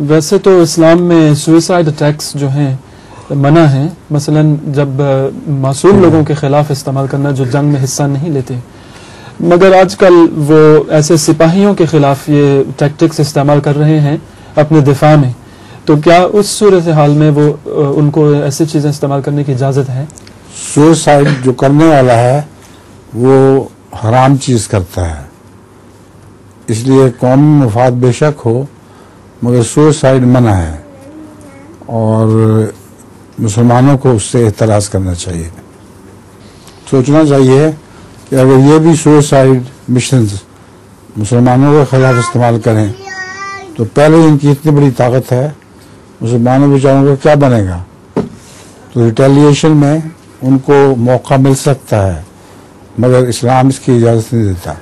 ویسے تو اسلام میں سوئسائڈ اٹیکس جو ہیں منع ہیں، مثلا جب معصوم لوگوں کے خلاف استعمال کرنا جو جنگ میں حصہ نہیں لیتے، مگر آج کل وہ ایسے سپاہیوں کے خلاف یہ ٹیکٹکس استعمال کر رہے ہیں اپنے دفاع میں، تو کیا اس صورتحال میں وہ ان کو ایسی چیزیں استعمال کرنے کی اجازت ہے؟ سوسائڈ جو کرنے والا ہے وہ حرام چیز کرتا ہے، اس لیے قومی مفاد بے شک ہو مگر سوسائڈ منع ہے، اور مسلمانوں کو اس سے احتراز کرنا چاہیے۔ سوچنا چاہیے کہ اگر یہ بھی سوسائڈ مشنز مسلمانوں کے خلاف استعمال کریں تو پہلے ان کی اتنی بڑی طاقت ہے، مسلمانوں بیچاروں کا کیا بنے گا؟ تو ریٹیلیشن میں ان کو موقع مل سکتا ہے، مگر اسلام اس کی اجازت نہیں دیتا۔